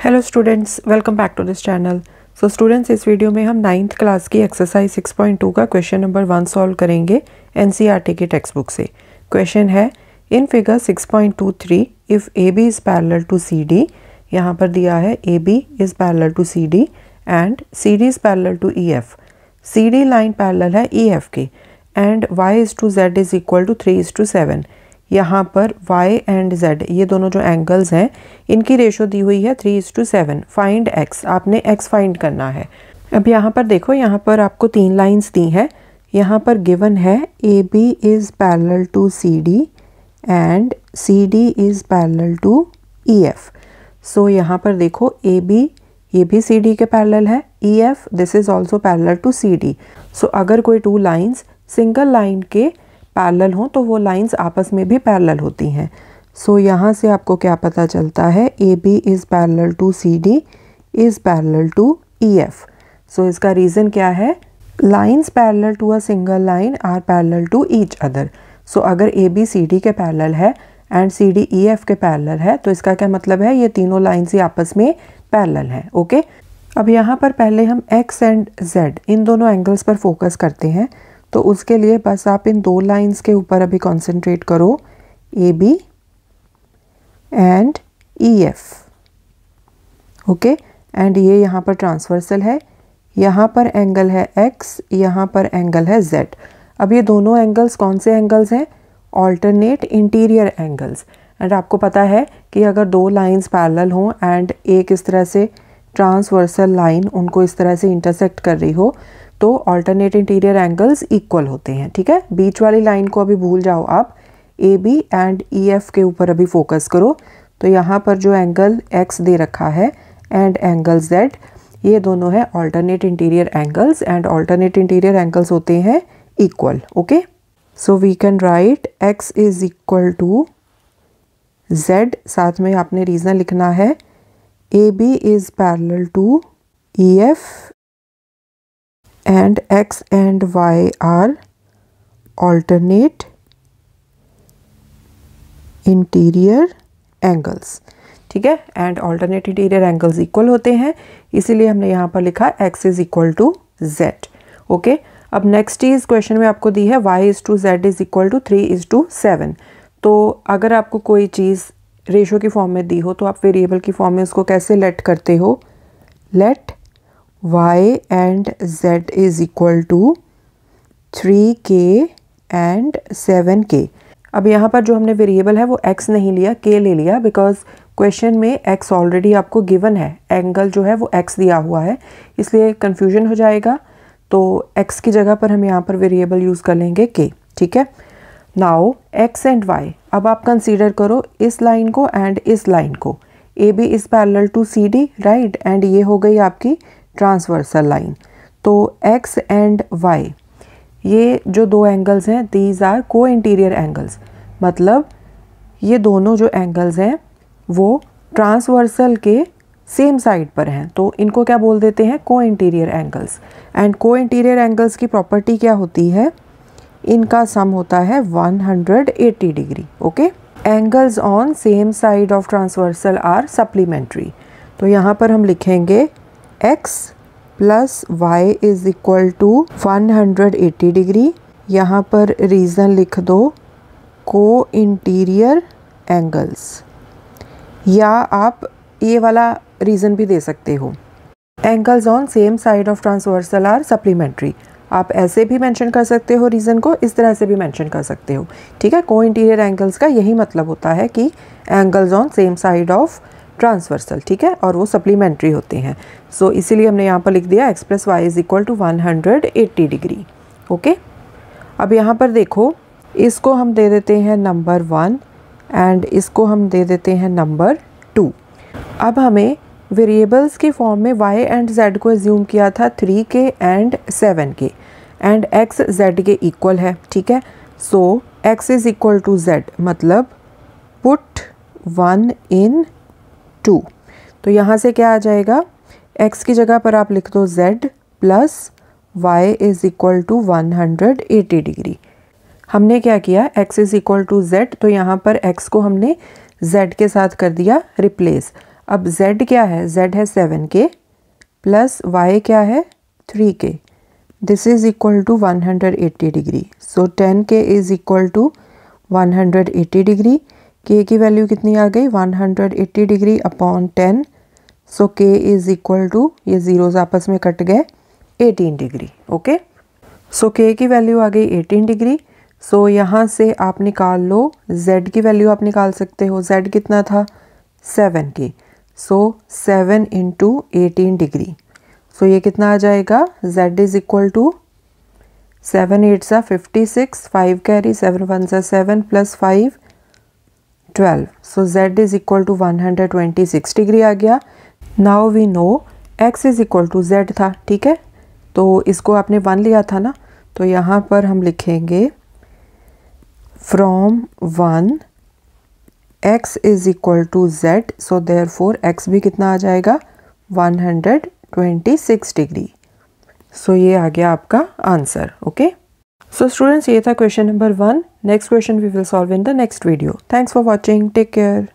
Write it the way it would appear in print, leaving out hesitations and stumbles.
Hello students, welcome back to this channel. So students, इस video में हम 9th class की एक्सरसाइज 6.2 का क्वेश्चन नंबर 1 सॉल्व करेंगे एनसीईआरटी की टेक्स्ट बुक से। क्वेश्चन है in figure 6.23 if A B is parallel to C D. यहाँ पर दिया है A B is parallel to C D and C D is parallel to E F. C D line parallel है E F के and Y is to Z is equal to 3:7। यहाँ पर y and z ये दोनों जो angles हैं इनकी ratio दी हुई है 3:7। फाइंड x, आपने x फाइंड करना है। अब यहाँ पर देखो, यहाँ पर आपको 3 लाइंस दी हैं। यहाँ पर गिवन है A B is parallel to C D and C D is parallel to E F. So यहाँ पर देखो ए बी ये भी सी डी के पैरेलल है, E F this is also parallel to C D. So अगर कोई 2 लाइंस सिंगल लाइन के पैरेलल हों तो वो लाइंस आपस में भी पैरेलल होती हैं। सो यहाँ से आपको क्या पता चलता है, A B is parallel to C D is parallel to E F. So इसका रीज़न क्या है, lines parallel to a single line are parallel to each other. So अगर ए बी सी डी के पैरेलल है and C D E F के parallel है तो इसका क्या मतलब है, ये तीनों लाइंस ही आपस में पैरेलल हैं। ओके, अब यहाँ पर पहले हम एक्स एंड जेड इन दोनों एंगल्स पर फोकस करते हैं। तो उसके लिए बस आप इन 2 लाइंस के ऊपर अभी कंसंट्रेट करो, A B and E F. Okay, and ये यहाँ पर ट्रांसवर्सल है, यहाँ पर एंगल है x, यहाँ पर एंगल है z। अब ये दोनों एंगल्स कौन से एंगल्स हैं, ऑल्टरनेट इंटीरियर एंगल्स। एंड आपको पता है कि अगर 2 लाइंस पैरेलल हों एंड एक इस तरह से ट्रांसवर्सल लाइन उनको इस तरह से इंटरसेक्ट कर रही हो तो ऑल्टरनेट इंटीरियर एंगल्स इक्वल होते हैं। ठीक है, बीच वाली लाइन को अभी भूल जाओ, आप A B and E F के ऊपर अभी फोकस करो। तो यहाँ पर जो एंगल x दे रखा है एंड एंगल z, ये दोनों है alternate interior angles and alternate interior angles होते हैं equal. Okay, so we can write x is equal to z। साथ में आपने रीज़न लिखना है A B is parallel to E F and x and y are alternate interior angles। ठीक है, and alternate interior angles equal होते हैं, इसीलिए हमने यहाँ पर लिखा x is equal to z। Okay, अब नेक्स्ट चीज़ क्वेश्चन में आपको दी है y is to z is equal to 3:7। तो अगर आपको कोई चीज़ रेशो की फॉर्म में दी हो तो आप वेरिएबल की फॉर्म में उसको कैसे लेट करते हो, late y and z is equal to 3k and 7k। अब यहाँ पर जो हमने वेरिएबल है वो x नहीं लिया, k ले लिया, बिकॉज क्वेश्चन में x ऑलरेडी आपको गिवन है, एंगल जो है वो x दिया हुआ है, इसलिए कंफ्यूजन हो जाएगा। तो x की जगह पर हम यहाँ पर वेरिएबल यूज़ कर लेंगे k। ठीक है, नाउ x एंड y, अब आप कंसीडर करो इस लाइन को एंड इस लाइन को। A B is parallel to C D, right, and ये हो गई आपकी ट्रांसवर्सल लाइन। तो x एंड y ये जो 2 एंगल्स हैं these are co interior angles, मतलब ये दोनों जो एंगल्स हैं वो ट्रांसवर्सल के सेम साइड पर हैं, तो इनको क्या बोल देते हैं, co interior angles. And co interior angles की प्रॉपर्टी क्या होती है, इनका सम होता है 180 degree. Okay, angles on same side of transversal are supplementary. तो यहाँ पर हम लिखेंगे x plus Y is equal to 180 degree. यहाँ पर रीज़न लिख दो, को इंटीरियर एंगल्स, या आप ये वाला रीज़न भी दे सकते हो, angles on same side of transversal are supplementary. आप ऐसे भी मेंशन कर सकते हो रीज़न को, इस तरह से भी मेंशन कर सकते हो। ठीक है, को इंटीरियर एंगल्स का यही मतलब होता है कि angles on same side of transversal, ठीक है, और वो सप्लीमेंट्री होते हैं। सो इसीलिए हमने यहाँ पर लिख दिया x plus Y is equal to 180 degree. Okay, अब यहाँ पर देखो, इसको हम दे देते हैं नंबर 1 एंड इसको हम दे देते हैं नंबर 2। अब हमें वेरिएबल्स की फॉर्म में y एंड z को एज्यूम किया था 3k and 7k and x z के इक्वल है। ठीक है, so x is equal to z, मतलब पुट 1 in 2। तो यहाँ से क्या आ जाएगा, x की जगह पर आप लिख दो z plus y is equal to 180 degree. हमने क्या किया, x is equal to z, तो यहाँ पर x को हमने z के साथ कर दिया रिप्लेस। अब z क्या है, z है 7k प्लस y क्या है 3k, this is equal to 180 degree. So 10k is equal to 180 degree. k की वैल्यू कितनी आ गई 180 degree upon 10। So k is equal to, ये ज़ीरोज़ आपस में कट गए, 18 डिग्री। ओके, सो k की वैल्यू आ गई 18 डिग्री। सो यहाँ से आप निकाल लो z की वैल्यू, आप निकाल सकते हो। z कितना था 7k, सो 7 इंटू 18 डिग्री। सो ये कितना आ जाएगा, z इज इक्वल टू 7 8 सा 56, 5 कैरी, 7 1 सा 7 plus 5 12। So z is equal to 126 डिग्री आ गया। Now we know x is equal to z था, ठीक है। तो इसको आपने 1 लिया था ना, तो यहाँ पर हम लिखेंगे from 1 x is equal to z। So therefore x भी कितना आ जाएगा 126 डिग्री। सो ये आ गया आपका आंसर। ओके, सो स्टूडेंट्स, ये था question number 1। Next question we will solve in the next video. Thanks for watching, take care.